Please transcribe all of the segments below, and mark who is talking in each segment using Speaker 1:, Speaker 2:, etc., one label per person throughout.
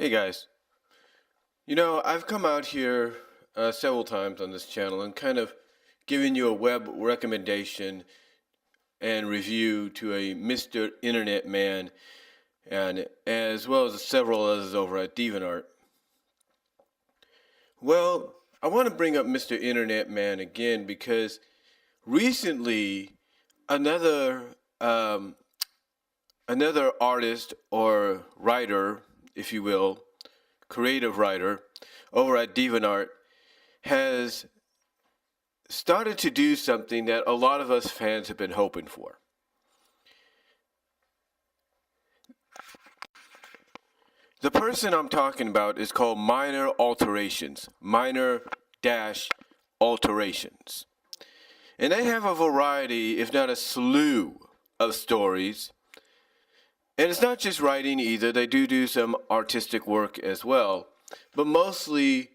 Speaker 1: Hey guys, I've come out here several times on this channel and kind of given you a web recommendation and review to a Mr. Internet Man, and as well as several others over at DeviantArt. Well, I want to bring up Mr. Internet Man again because recently another another artist or writer, if you will, creative writer over at DeviantArt has started to do something that a lot of us fans have been hoping for. The person I'm talking about is called Minor-Alterations, Minor-Alterations. And they have a variety, if not a slew, of stories. And it's not just writing either. They do some artistic work as well. But mostly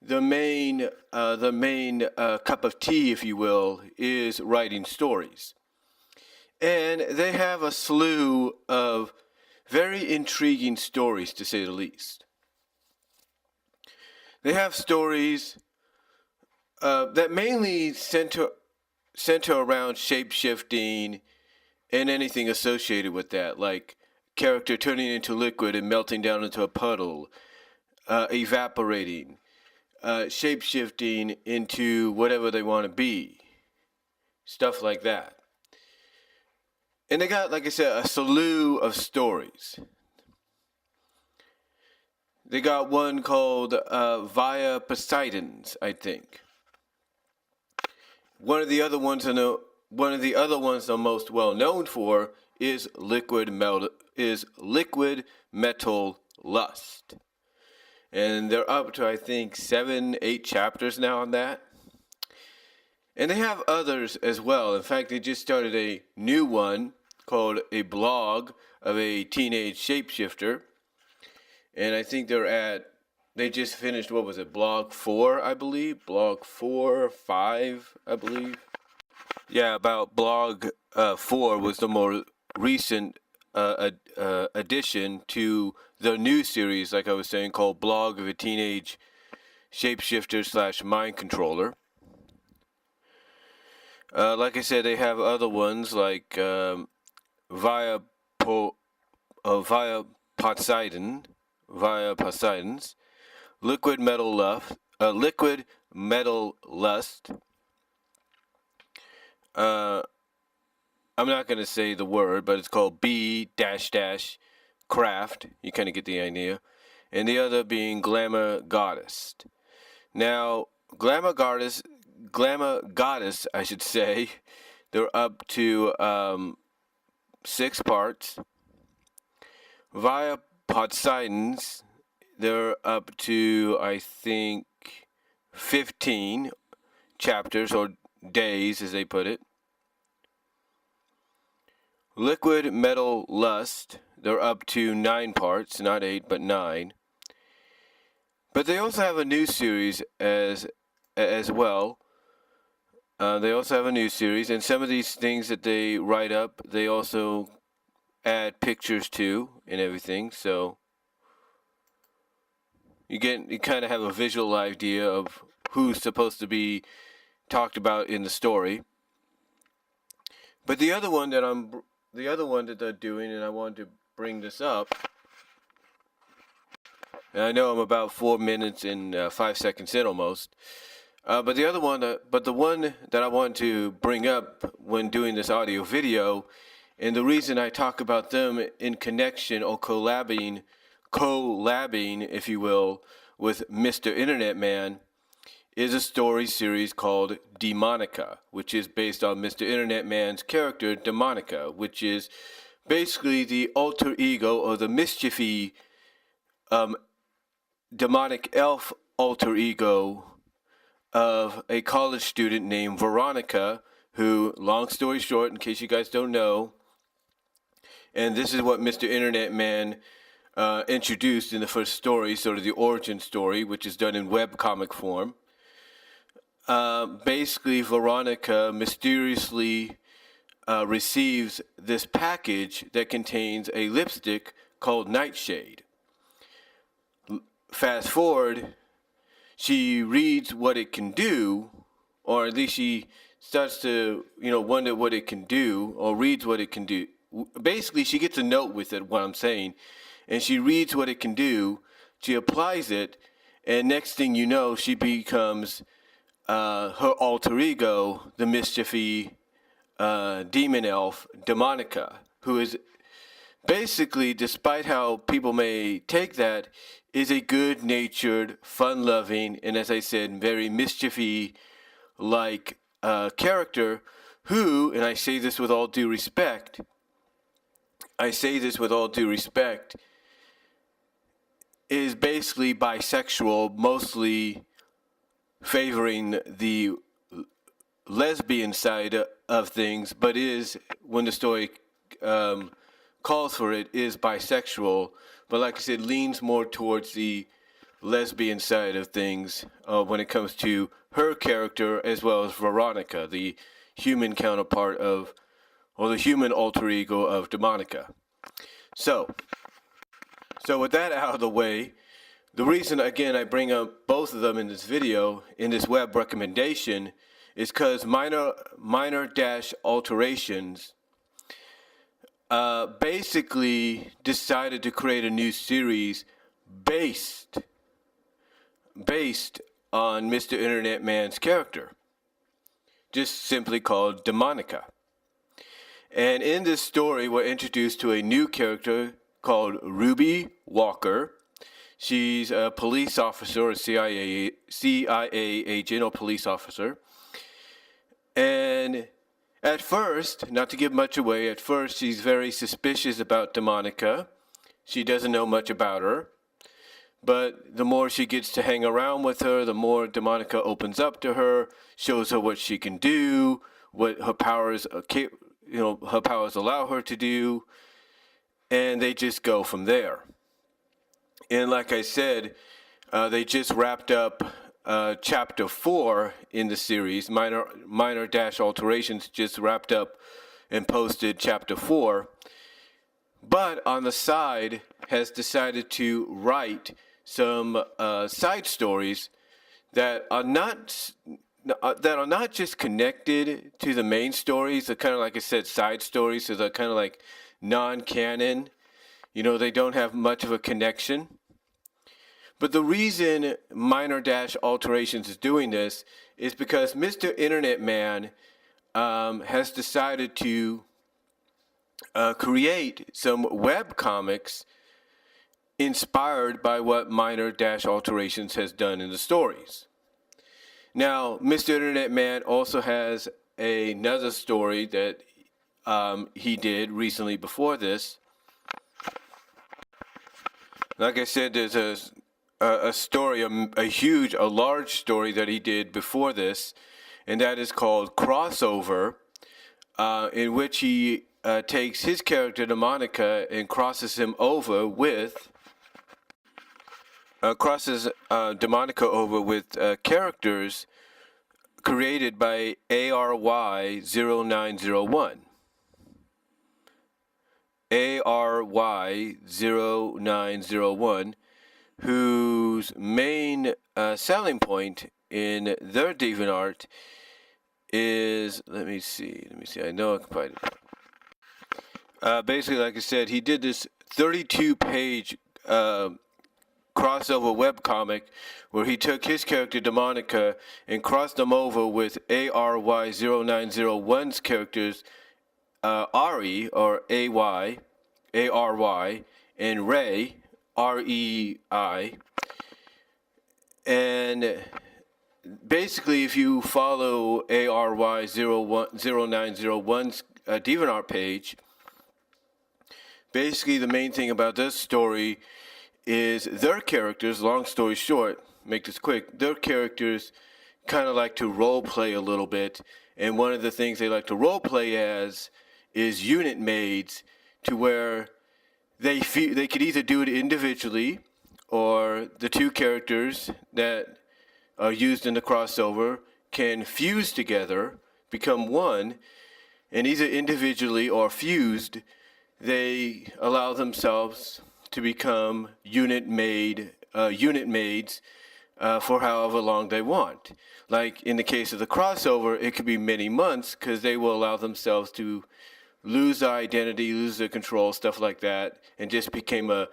Speaker 1: the main cup of tea, if you will, is writing stories. And they have a slew of very intriguing stories, to say the least. They have stories that mainly center around shapeshifting and anything associated with that, like character turning into liquid and melting down into a puddle, evaporating, shapeshifting into whatever they want to be, stuff like that. And they got, like I said, a slew of stories. They got one called Via Poseidons, I think. One of the other ones I'm most well known for is Liquid Metal Lust. And they're up to, I think, 7-8 chapters now on that. And they have others as well. In fact, they just started a new one called A Blog of a Teenage Shapeshifter. And I think they just finished, what was it, Blog 4, I believe? Blog 4 or 5, I believe. Yeah, about Blog 4 was the more recent addition to the new series, like I was saying, called Blog of a Teenage Shapeshifter / Mind Controller. Like I said, they have other ones like Via Poseidons, Liquid Metal Lust. I'm not going to say the word, but it's called B-Craft. You kind of get the idea. And the other being Glamour Goddess. Now, Glamour Goddess, I should say, they're up to 6 parts. Via Poseidons, they're up to, I think, 15 chapters or days, as they put it. Liquid Metal Lust, they're up to 9 parts, not 8, but 9. But they also have a new series as well. They also have a new series, and some of these things that they write up, they also add pictures to and everything. So you kind of have a visual idea of who's supposed to be talked about in the story. But the other one that they're doing, and I wanted to bring this up, and I know I'm about 4 minutes and 5 seconds in almost. But the one that I want to bring up when doing this audio video, and the reason I talk about them in connection or collabing, if you will, with Mr. Internet Man, is a story series called Demonica, which is based on Mr. Internet Man's character, Demonica, which is basically the alter ego or the mischiefy demonic elf alter ego of a college student named Veronica, who, long story short, in case you guys don't know, and this is what Mr. Internet Man introduced in the first story, sort of the origin story, which is done in webcomic form. Basically, Veronica mysteriously receives this package that contains a lipstick called Nightshade. fast forward, she reads what it can do, or at least she starts to, wonder what it can do, or reads what it can do. Basically, she gets a note with it, what I'm saying, and she reads what it can do, she applies it, and next thing you know, she becomes her alter ego, the mischiefy demon elf, Demonica, who is basically, despite how people may take that, is a good-natured, fun-loving, and as I said, very mischiefy-like character who, and I say this with all due respect, is basically bisexual, mostly favoring the lesbian side of things, but is, when the story calls for it, is bisexual, but like I said, leans more towards the lesbian side of things when it comes to her character, as well as Veronica, the human counterpart of, or the human alter ego of Demonica. So with that out of the way, the reason, again, I bring up both of them in this video, in this web recommendation, is because Minor-Alterations basically decided to create a new series based on MrInternetMan's character, just simply called Demonica. And in this story, we're introduced to a new character called Ruby Walker. She's a police officer, a CIA agent or police officer. And at first, not to give much away, at first she's very suspicious about Demonica. She doesn't know much about her. But the more she gets to hang around with her, the more Demonica opens up to her, shows her what she can do, what her powers, her powers allow her to do, and they just go from there. And like I said, they just wrapped up chapter 4 in the series. Minor-Alterations just wrapped up and posted chapter 4, but on the side has decided to write some side stories that are not just connected to the main stories. They're kind of, like I said, side stories, so they're kind of like non-canon. They don't have much of a connection. But the reason Minor-Alterations is doing this is because MrInternetMan has decided to create some web comics inspired by what Minor-Alterations has done in the stories. Now, MrInternetMan also has another story that he did recently before this. Like I said, there's a story, a large story that he did before this, and that is called Crossover, in which he takes his character Demonica and crosses Demonica over with characters created by ARY0901. ARY0901, whose main selling point in their DeviantArt is, let me see, I know I can find it. Basically, like I said, he did this 32-page crossover webcomic where he took his character Demonica and crossed them over with ARY0901's characters Ari, or AY, ARY, and Ray, REI. And basically, if you follow ARY0901's DeviantArt page, basically the main thing about this story is their characters, long story short, make this quick, their characters kind of like to role play a little bit, and one of the things they like to role play as is unit maids, to where they could either do it individually, or the two characters that are used in the crossover can fuse together, become one, and either individually or fused, they allow themselves to become unit made unit maids for however long they want. Like in the case of the crossover, it could be many months because they will allow themselves to lose their identity, lose their control, stuff like that, and just become a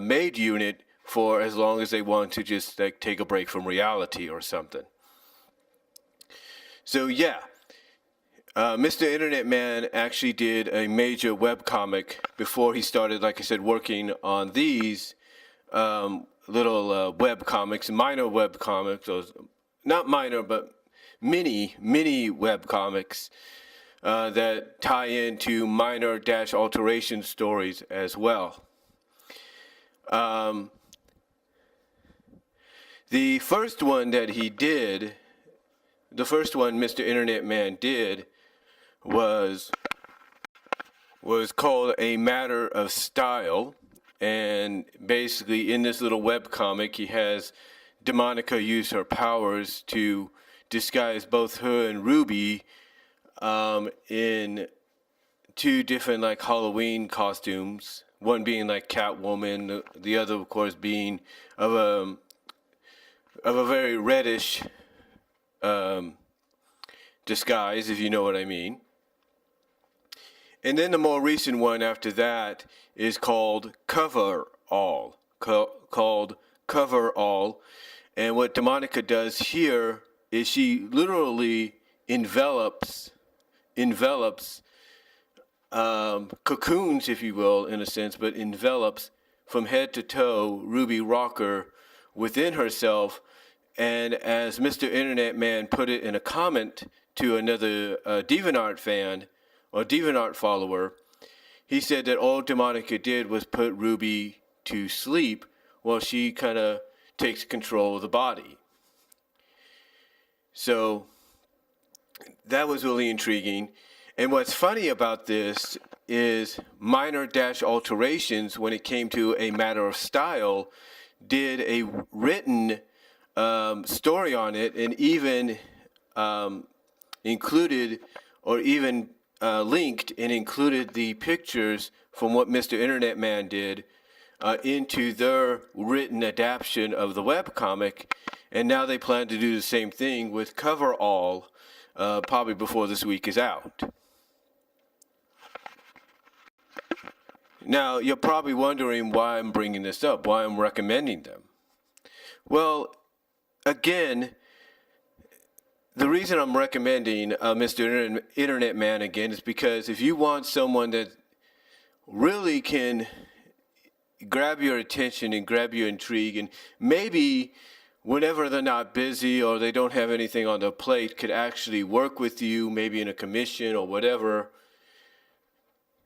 Speaker 1: maid unit for as long as they want to just like take a break from reality or something. So yeah, Mr. Internet Man actually did a major webcomic before he started, like I said, working on these little web comics, minor web comics, or not minor, but mini web comics that tie into minor-alteration stories as well. The first one that he did, the first one Mr. Internet Man did was called A Matter of Style. And basically in this little web comic, he has Demonica use her powers to disguise both her and Ruby in two different like Halloween costumes. One being like Catwoman, the other of course being of a very reddish disguise, if you know what I mean. And then the more recent one after that is called Cover All. Called Cover All. And what Demonica does here is she literally envelops cocoons, if you will, in a sense, but envelops from head to toe Ruby Rocker within herself. And as Mr. Internet Man put it in a comment to another DeviantArt fan or DeviantArt follower, he said that all Demonica did was put Ruby to sleep while she kind of takes control of the body. So that was really intriguing. And what's funny about this is Minor-Alterations, when it came to A Matter of Style, did a written story on it, and even included or even linked and included the pictures from what Mr. Internet Man did into their written adaptation of the webcomic. And now they plan to do the same thing with Cover All, probably before this week is out. Now, you're probably wondering why I'm bringing this up, why I'm recommending them. Well, again, the reason I'm recommending Mr. Internet Man again is because if you want someone that really can grab your attention and grab your intrigue, and maybe whenever they're not busy or they don't have anything on their plate, could actually work with you, maybe in a commission or whatever,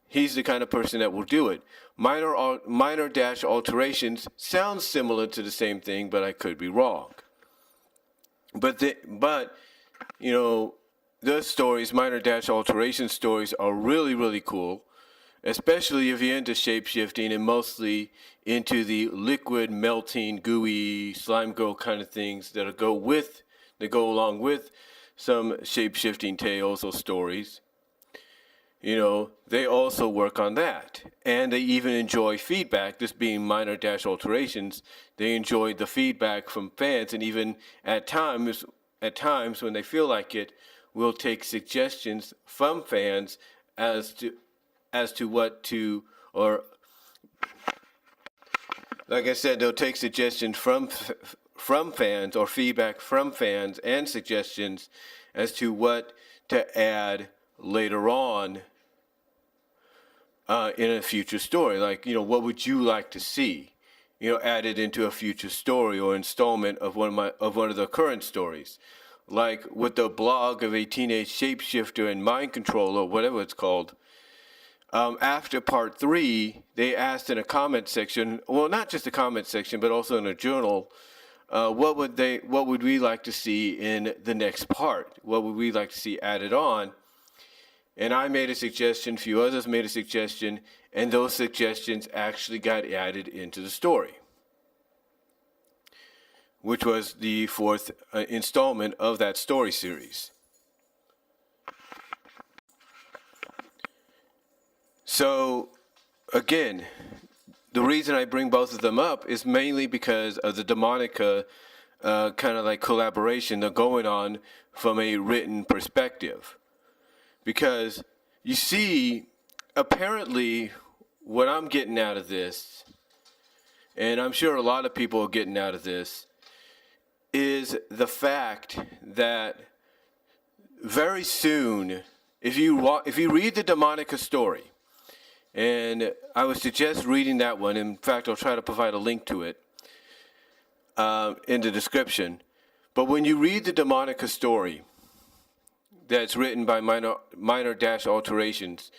Speaker 1: he's the kind of person that will do it. Minor-Alterations sounds similar to the same thing, but I could be wrong. But you know, the stories, Minor-Alteration stories, are really, really cool, especially if you're into shape-shifting and mostly into the liquid, melting, gooey, slime girl kind of things that go along with some shape-shifting tales or stories. You know, they also work on that. And they even enjoy feedback. This being Minor-Alterations, they enjoy the feedback from fans, and even at times when they feel like it, will take suggestions from fans as to what to, or like I said, they'll take suggestions from fans or feedback from fans and suggestions as to what to add later on in a future story. Like, you know, what would you like to see, you know, added into a future story or installment of one of the current stories. Like with the blog of a teenage shapeshifter and mind controller, whatever it's called. After part 3, they asked in a comment section, well, not just a comment section, but also in a journal, what would we like to see in the next part? What would we like to see added on? And I made a suggestion, a few others made a suggestion, and those suggestions actually got added into the story, which was the 4th installment of that story series. So, again, the reason I bring both of them up is mainly because of the Demonica kind of like collaboration that's going on from a written perspective. Because you see, apparently, what I'm getting out of this, and I'm sure a lot of people are getting out of this, is the fact that very soon, if you read the Demonica story, and I would suggest reading that one. In fact, I'll try to provide a link to it in the description. But when you read the Demonica story that's written by Minor-Alterations,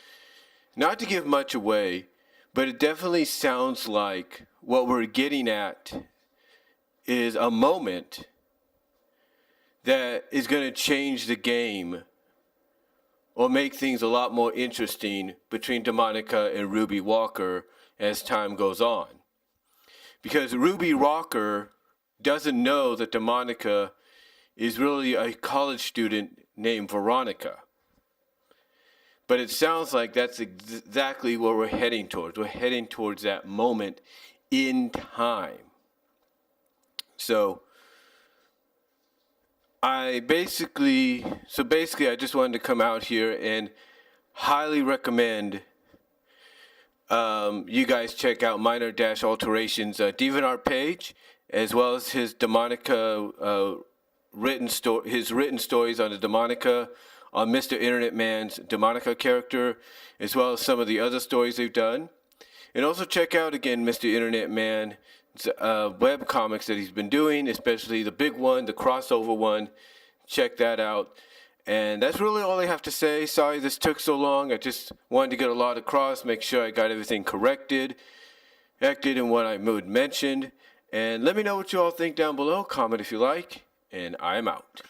Speaker 1: not to give much away, but it definitely sounds like what we're getting at is a moment that is going to change the game or make things a lot more interesting between Demonica and Ruby Walker as time goes on. Because Ruby Walker doesn't know that Demonica is really a college student named Veronica. But it sounds like that's exactly what we're heading towards. We're heading towards that moment in time. So basically, I just wanted to come out here and highly recommend you guys check out Minor-Alterations DeviantArt page, as well as his Demonica his written stories on the Demonica, on MrInternetMan's Demonica character, as well as some of the other stories they've done. And also check out again MrInternetMan's web comics that he's been doing, especially the big one, the crossover one. Check that out. And that's really all I have to say. Sorry this took so long. I just wanted to get a lot across, make sure I got everything corrected in what I mentioned. And let me know what you all think down below. Comment if you like. And I'm out.